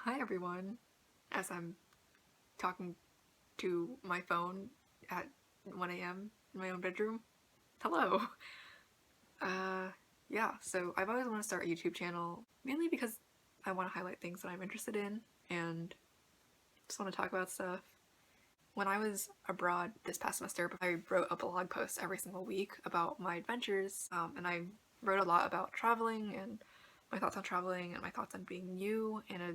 Hi everyone, as I'm talking to my phone at 1 a.m. in my own bedroom. Hello! Uh, yeah, so I've always wanted to start a YouTube channel, mainly because I want to highlight things that I'm interested in and just want to talk about stuff. When I was abroad this past semester, I wrote a blog post every single week about my adventures, and I wrote a lot about traveling and my thoughts on traveling and my thoughts on being new in a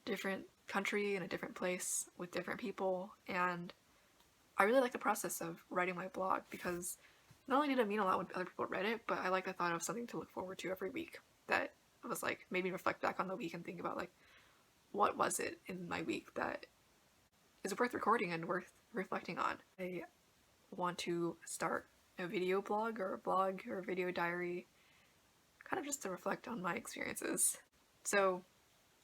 different country in a different place with different people. And I really like the process of writing my blog because not only did it mean a lot when other people read it, but I like the thought of something to look forward to every week that was like made me reflect back on the week and think about like what was it in my week that is worth recording and worth reflecting on. I want to start a video blog or a video diary, kind of just to reflect on my experiences. So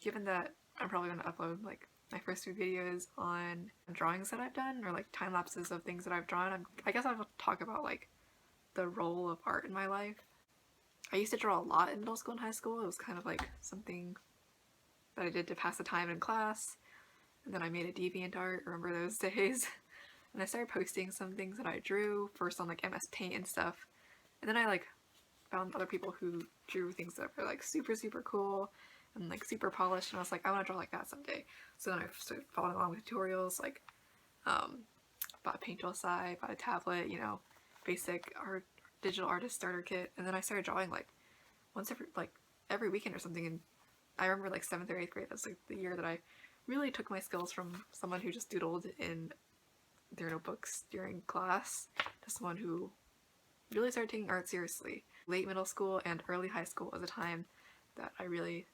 given that I'm probably going to upload like my first few videos on drawings that I've done or like time lapses of things that I've drawn, I guess I'll talk about like the role of art in my life. I used to draw a lot in middle school and high school. It was kind of like something that I did to pass the time in class. And then I made a DeviantArt, remember those days? And I started posting some things that I drew, first on like MS Paint and stuff. And then I like found other people who drew things that were like super, super cool and like super polished, and I was like, I want to draw like that someday. So then I started following along with tutorials, like bought a paint tool side, bought a tablet, basic art, digital artist starter kit, and then I started drawing like once every weekend or something. And I remember like 7th or 8th grade, that's like the year that I really took my skills from someone who just doodled in their notebooks during class to someone who really started taking art seriously. Late middle school and early high school was a time that I really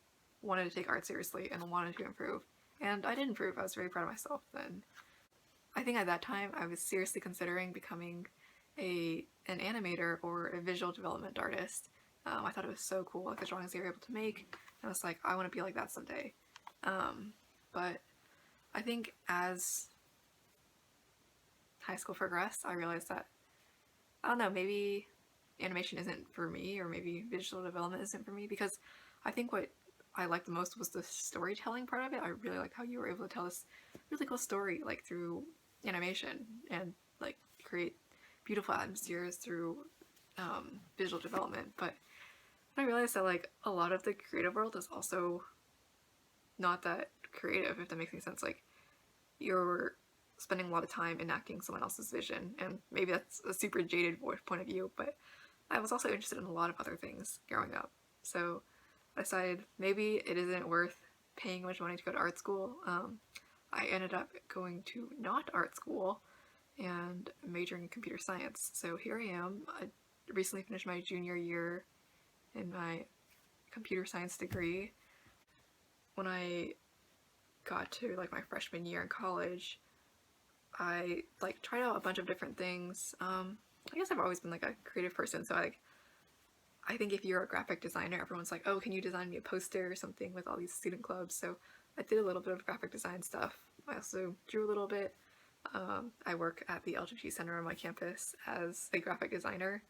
wanted to take art seriously and wanted to improve. And I did improve. I was very proud of myself then. I think at that time I was seriously considering becoming an animator or a visual development artist. I thought it was so cool, like the drawings they were able to make. And I was like, I want to be like that someday. But I think as high school progressed, I realized that, I don't know, maybe animation isn't for me, or maybe visual development isn't for me, because I think what I liked the most was the storytelling part of it. I really like how you were able to tell this really cool story like through animation and like create beautiful atmospheres through visual development. But I realized that like a lot of the creative world is also not that creative, if that makes any sense. Like you're spending a lot of time enacting someone else's vision, and maybe that's a super jaded point of view, but I was also interested in a lot of other things growing up. So I decided maybe it isn't worth paying much money to go to art school. I ended up going to not art school and majoring in computer science. So here I am. I recently finished my junior year in my computer science degree. When I got to like my freshman year in college, I like tried out a bunch of different things. I guess I've always been like a creative person, so I think if you're a graphic designer, everyone's like, oh, can you design me a poster or something with all these student clubs? So I did a little bit of graphic design stuff. I also drew a little bit. I work at the LGBT Center on my campus as a graphic designer.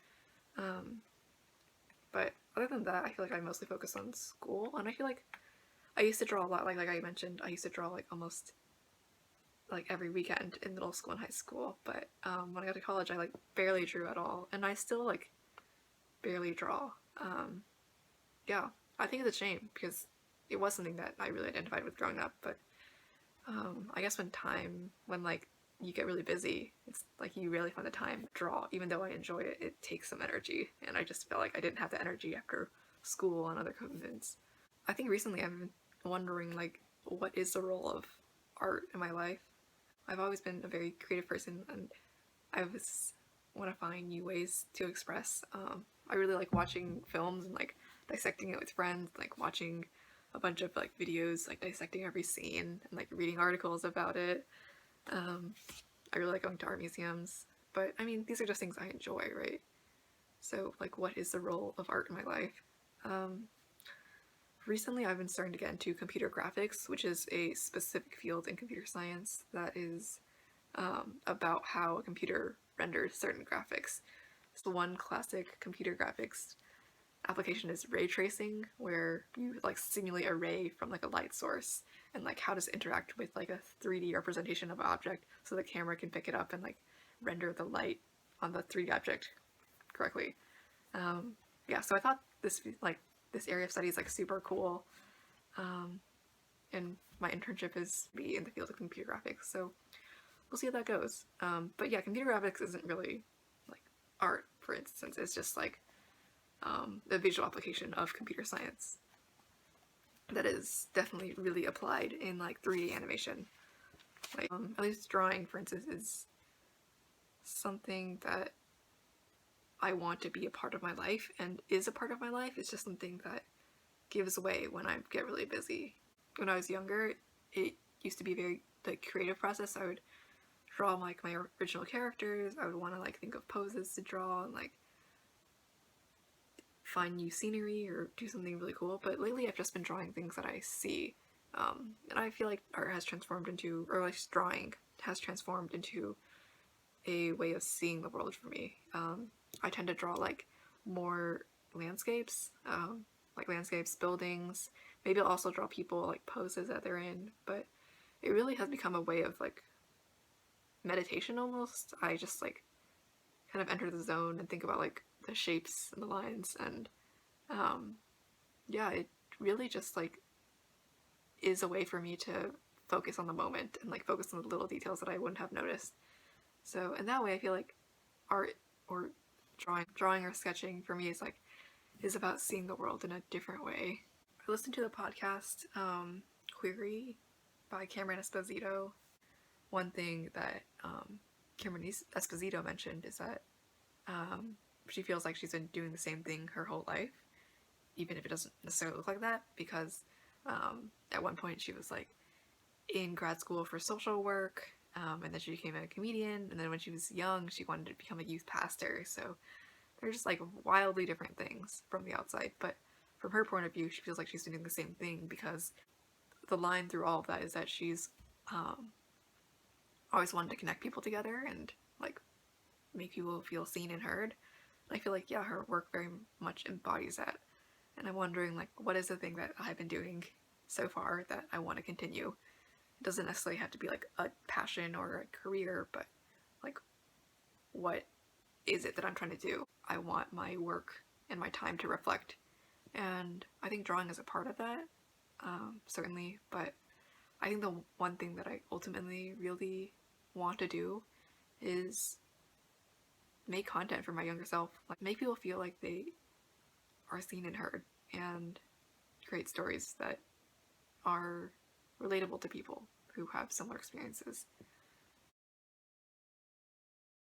But other than that, I feel like I mostly focus on school, and I feel like I used to draw a lot. Like I mentioned, I used to draw like almost like every weekend in middle school and high school. But when I got to college, I like barely drew at all, and I still like barely draw. Yeah, I think it's a shame because it was something that I really identified with growing up. But I guess when like you get really busy, it's like you really find the time to draw. Even though I enjoy it, it takes some energy, and I just felt like I didn't have the energy after school and other commitments. I think recently I've been wondering like, what is the role of art in my life? I've always been a very creative person, and I was want to find new ways to express. I really like watching films and like dissecting it with friends, like watching a bunch of like videos, like dissecting every scene and like reading articles about it. I really like going to art museums, but I mean, these are just things I enjoy, right? So, like, what is the role of art in my life? Um, Recently, I've been starting to get into computer graphics, which is a specific field in computer science that is about how a computer renders certain graphics. So one classic computer graphics application is ray tracing, where you like simulate a ray from like a light source, and like how does it interact with like a 3D representation of an object so the camera can pick it up and like render the light on the 3D object correctly. Yeah, so I thought this area of study is like super cool, and my internship is be in the field of computer graphics, so we'll see how that goes. But yeah, computer graphics isn't really like art, for instance. It's just like the visual application of computer science that is definitely really applied in like 3D animation. Like at least drawing, for instance, is something that I want to be a part of my life and is a part of my life. It's just something that gives way when I get really busy. When I was younger, it used to be very the creative process. I would draw like my original characters. I would want to like think of poses to draw and like find new scenery or do something really cool. But lately I've just been drawing things that I see. And I feel like art has transformed into, or like drawing has transformed into a way of seeing the world for me. I tend to draw like more landscapes, buildings. Maybe I'll also draw people like poses that they're in, but it really has become a way of like meditation almost. I just like kind of enter the zone and think about like the shapes and the lines, and yeah, it really just like is a way for me to focus on the moment and like focus on the little details that I wouldn't have noticed. So in that way, I feel like art or drawing or sketching for me is about seeing the world in a different way. I listened to the podcast Query by Cameron Esposito. One thing that Cameron Esposito mentioned is that she feels like she's been doing the same thing her whole life, even if it doesn't necessarily look like that, because at one point she was like in grad school for social work, and then she became a comedian, and then when she was young she wanted to become a youth pastor. So they're just like wildly different things from the outside, but from her point of view she feels like she's doing the same thing, because the line through all of that is that she's always wanted to connect people together and like make people feel seen and heard. I feel like, yeah, her work very much embodies that. And I'm wondering, like, what is the thing that I've been doing so far that I want to continue? It doesn't necessarily have to be like a passion or a career, but like, what is it that I'm trying to do? I want my work and my time to reflect. And I think drawing is a part of that, certainly. But I think the one thing that I ultimately really want to do is make content for my younger self, like make people feel like they are seen and heard, and create stories that are relatable to people who have similar experiences.